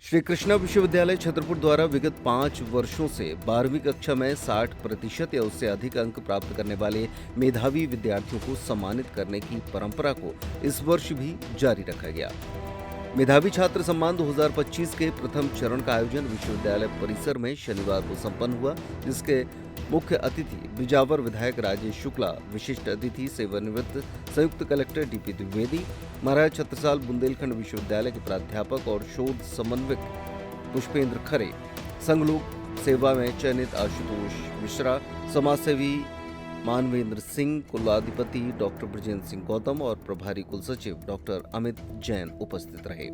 श्री कृष्णा विश्वविद्यालय छतरपुर द्वारा विगत 5 वर्षों से 12वीं कक्षा में 60% या उससे अधिक अंक प्राप्त करने वाले मेधावी विद्यार्थियों को सम्मानित करने की परंपरा को इस वर्ष भी जारी रखा गया। मेधावी छात्र सम्मान 2025 के प्रथम चरण का आयोजन विश्वविद्यालय परिसर में शनिवार को संपन्न हुआ, जिसके मुख्य अतिथि बिजावर विधायक राजेश शुक्ला, विशिष्ट अतिथि सेवानिवृत्त संयुक्त कलेक्टर डीपी द्विवेदी, महाराज छत्रसाल बुंदेलखंड विश्वविद्यालय के प्राध्यापक और शोध समन्वयक पुष्पेंद्र खरे, संघ लोक सेवा में चयनित आशुतोष मिश्रा, समाजसेवी मानवेंद्र सिंह, कुलाधिपति डॉक्टर ब्रजेंद्र सिंह गौतम और प्रभारी कुलसचिव डॉक्टर अमित जैन उपस्थित रहे।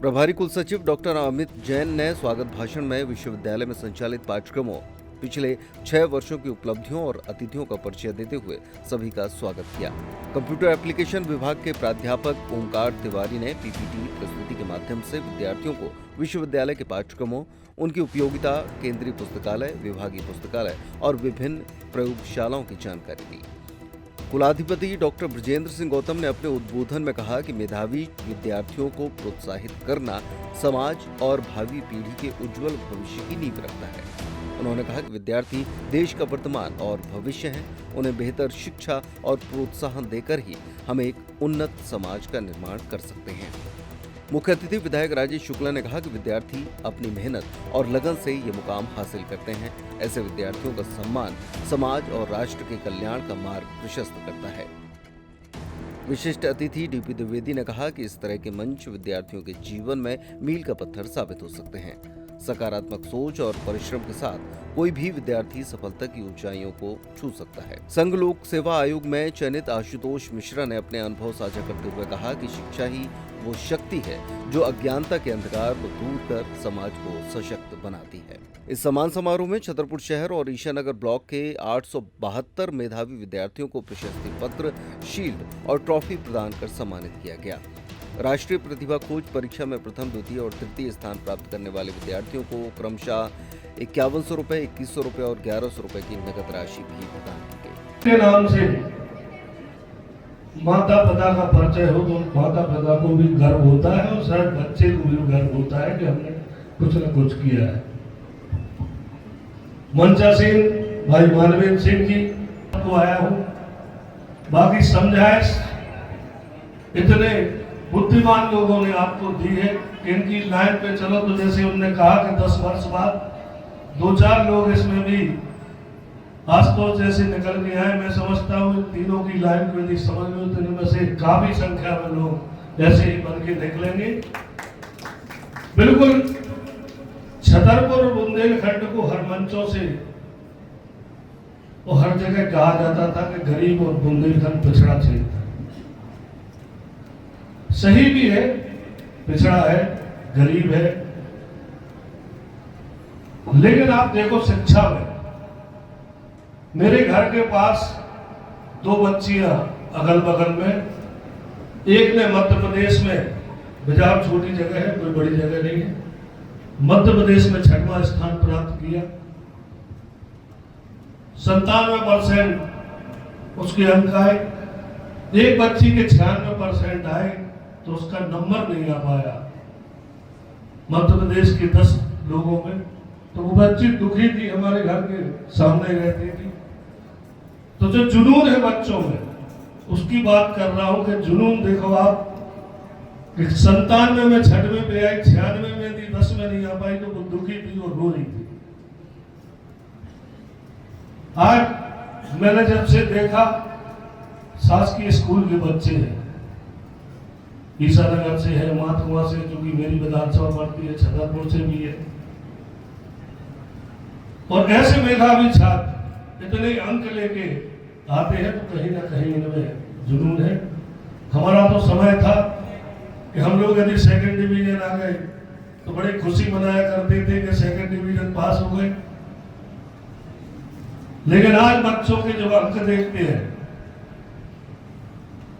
प्रभारी कुलसचिव डॉक्टर अमित जैन ने स्वागत भाषण में विश्वविद्यालय में संचालित पाठ्यक्रमों, पिछले 6 वर्षों की उपलब्धियों और अतिथियों का परिचय देते हुए सभी का स्वागत किया। कंप्यूटर एप्लीकेशन विभाग के प्राध्यापक ओमकार तिवारी ने पीपीटी प्रस्तुति के माध्यम से विद्यार्थियों को विश्वविद्यालय के पाठ्यक्रमों, उनकी उपयोगिता, केंद्रीय पुस्तकालय, विभागीय पुस्तकालय और विभिन्न प्रयोगशालाओं की जानकारी दी। कुलाधिपति डॉक्टर ब्रजेंद्र सिंह गौतम ने अपने उद्बोधन में कहा कि मेधावी विद्यार्थियों को प्रोत्साहित करना समाज और भावी पीढ़ी के उज्जवल भविष्य की नींव रखता है। उन्होंने कहा कि विद्यार्थी देश का वर्तमान और भविष्य हैं। उन्हें बेहतर शिक्षा और प्रोत्साहन देकर ही हम एक उन्नत समाज का निर्माण कर सकते हैं। मुख्य अतिथि विधायक राजेश शुक्ला ने कहा कि विद्यार्थी अपनी मेहनत और लगन से ये मुकाम हासिल करते हैं। ऐसे विद्यार्थियों का सम्मान समाज और राष्ट्र के कल्याण का मार्ग प्रशस्त करता है। विशिष्ट अतिथि डीपी द्विवेदी ने कहा कि इस तरह के मंच विद्यार्थियों के जीवन में मील का पत्थर साबित हो सकते हैं। सकारात्मक सोच और परिश्रम के साथ कोई भी विद्यार्थी सफलता की ऊंचाइयों को छू सकता है। संघ लोक सेवा आयोग में चयनित आशुतोष मिश्रा ने अपने अनुभव साझा करते हुए कहा कि शिक्षा ही वो शक्ति है जो अज्ञानता के अंधकार को दूर कर समाज को सशक्त बनाती है। इस सम्मान समारोह में छतरपुर शहर और ईशानगर ब्लॉक के 872 मेधावी विद्यार्थियों को प्रशस्ति पत्र, शील्ड और ट्रॉफी प्रदान कर सम्मानित किया गया। राष्ट्रीय प्रतिभा खोज परीक्षा में प्रथम, द्वितीय और तृतीय स्थान प्राप्त करने वाले विद्यार्थियों को क्रमशः 5100 रुपए, 2100 रुपए और 1100 रुपए की नकद राशि भी प्रदान की गई। के नाम से माता पिता का परिचय हो तो माता पिता को भी गर्व होता है और शायद बच्चे को भी गर्व होता है कि हमने कुछ न कुछ किया है। मंचा सिंह भाई मानवेंद्र सिंह जी को आया हूं, बाकी समझाइश इतने बुद्धिमान लोगों ने आपको दी है कि इनकी लाइन पे चलो। तो जैसे उन्होंने कहा कि 10 वर्ष बाद 2-4 लोग इसमें भी आशुतोष जैसे निकल के आए। मैं समझता हूँ तीनों की लाइन को यदि समझ में तो इनमें से काफी संख्या में लोग ऐसे ही बन के निकलेंगे। बिल्कुल छतरपुर बुंदेलखंड को हर मंचों से और हर जगह कहा जाता था कि गरीब और बुंदेलखंड पिछड़ा क्षेत्र सही भी है, पिछड़ा है, गरीब है, लेकिन आप देखो शिक्षा में मेरे घर के पास 2 बच्चियां अगल बगल में, एक ने मध्य प्रदेश में, बिजार छोटी जगह है, कोई बड़ी जगह नहीं है, मध्य प्रदेश में 6वां स्थान प्राप्त किया। 97% उसके अंक आए। एक बच्ची के 96% आए तो उसका नंबर नहीं आ पाया मध्य प्रदेश के 10 लोगों में। तो वो बच्ची दुखी थी, हमारे घर के सामने रहती थी। तो जो जुनून है बच्चों में, उसकी बात कर रहा हूं कि जुनून देखो आप, 97 में 6वें पे आई, 96 में थी, 10 में नहीं आ पाई तो वो दुखी थी और रो रही थी। आज मैंने जब से देखा शासकीय स्कूल के बच्चे हैं, ईसानगर से है, माथुआ से, जो कि मेरी विधानसभा पड़ती है, छतरपुर से भी है, और ऐसे मेधावी छात्र इतने अंक लेके आते हैं तो कहीं ना कहीं इनमें जुनून है। हमारा तो समय था कि हम लोग यदि 2nd डिवीजन आ गए तो बड़ी खुशी मनाया करते थे कि 2nd डिवीजन पास हो गए। लेकिन आज बच्चों के जब अंक देखते हैं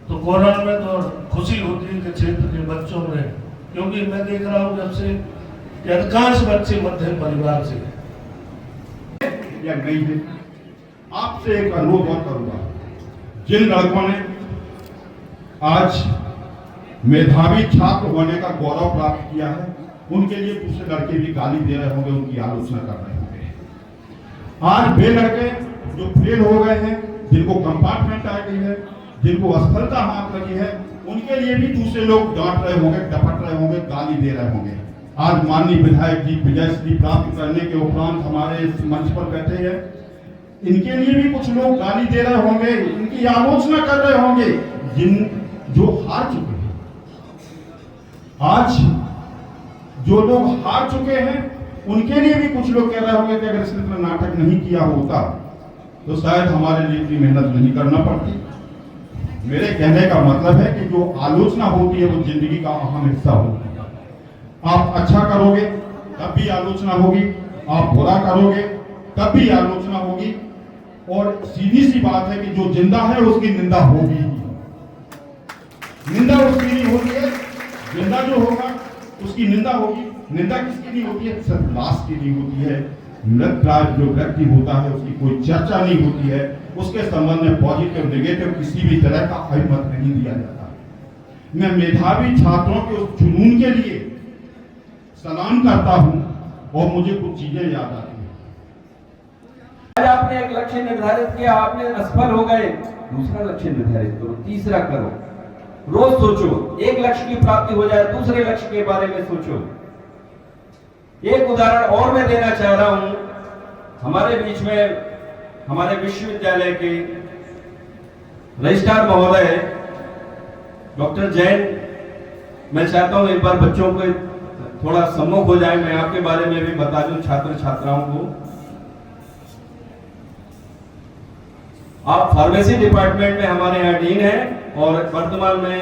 तो गौरव में तो खुशी होती है कि क्षेत्र के बच्चों में, क्योंकि मैं देख रहा हूं जब से कि अधिकांश बच्चे मध्यम परिवार से या नहीं है। आपसे एक अनुरोध और करूंगा, जिन लड़कों ने आज मेधावी छात्र होने का गौरव प्राप्त किया है, उनके लिए दूसरे लड़के भी गाली दे रहे होंगे, उनकी आलोचना कर रहे होंगे। आज वे लड़के जो फेल हो गए हैं, जिनको कंपार्टमेंट आ गई है, जिनको असफलता हाथ लगी है, उनके लिए भी दूसरे लोग डांट रहे होंगे, डपट रहे होंगे, गाली दे रहे होंगे। आज माननीय विधायक जी विजयश्री प्राप्त करने के उपरांत हमारे इस मंच पर बैठे हैं, इनके लिए भी कुछ लोग गाली दे रहे होंगे, इनकी आलोचना कर रहे होंगे, जो हार चुके हैं। आज जो लोग हार चुके हैं उनके लिए भी कुछ लोग कह रहे होंगे कि अगर इसने नाटक नहीं किया होता तो शायद हमारे लिए इतनी मेहनत नहीं करना पड़ती। मेरे कहने का मतलब है कि जो आलोचना होती है वो जिंदगी का अहम हिस्सा होती है। आप अच्छा करोगे तब भी आलोचना होगी, आप बुरा करोगे तब भी आलोचना होगी, और सीधी सी बात है कि जो जिंदा है उसकी निंदा होगी। निंदा उसकी नहीं होती है, जिंदा जो होगा उसकी निंदा होगी। निंदा किसकी नहीं होती है? सिर्फ लाश की नहीं होती है। मृत प्राय जो व्यक्ति होता है उसकी कोई चर्चा नहीं होती है, उसके संबंध में पॉजिटिव नेगेटिव किसी भी तरह का कोई मत नहीं दिया जाता। मैं मेधावी छात्रों के उस जुनून के लिए सलाम करता हूं और मुझे कुछ चीजें याद आती हैं। आज आपने एक लक्ष्य निर्धारित किया, आपने असफल हो गए, दूसरा लक्ष्य निर्धारित करो, तीसरा करो। रोज सोचो, एक लक्ष्य की प्राप्ति हो जाए दूसरे लक्ष्य के बारे में सोचो। एक उदाहरण और मैं देना चाह रहा हूं। हमारे बीच में हमारे विश्वविद्यालय के रजिस्ट्रार महोदय डॉक्टर जैन, मैं चाहता हूं एक बार बच्चों को थोड़ा सम्मुख हो जाए, मैं आपके बारे में भी बता दूं छात्र छात्राओं को। आप फार्मेसी डिपार्टमेंट में हमारे यहाँ डीन हैं और वर्तमान में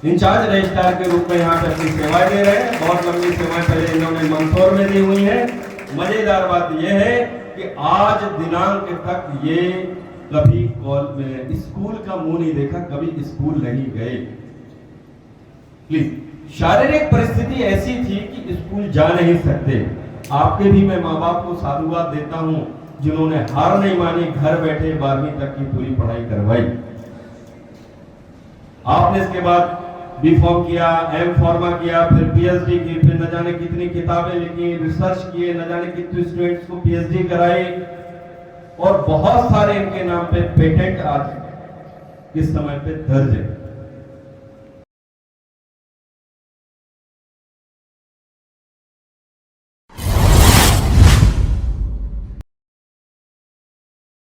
इंचार्ज रजिस्ट्रार के रूप में यहाँ पे अपनी सेवाएं दे रहे हैं। बहुत लंबी सेवाएं पहले इन्होंने मंदसौर में दी हुई हैं। मजेदार बात यह है कि आज दिनांक तक ये कभी स्कूल का मुंह नहीं देखा, कभी स्कूल नहीं गए। प्लीज, शारीरिक परिस्थिति ऐसी थी कि स्कूल जा नहीं सकते। आपके भी मैं माँ बाप को साधुवाद देता हूं जिन्होंने हार नहीं मानी, घर बैठे 12वीं तक की पूरी पढ़ाई करवाई। आपने इसके बाद B.Pharm किया, M.Pharma किया, फिर PhD की, फिर न जाने कितनी किताबें लिखी, रिसर्च किए, न जाने कितने स्टूडेंट्स को PhD कराए, और बहुत सारे इनके नाम पे पेटेंट आज इस समय पे दर्ज है।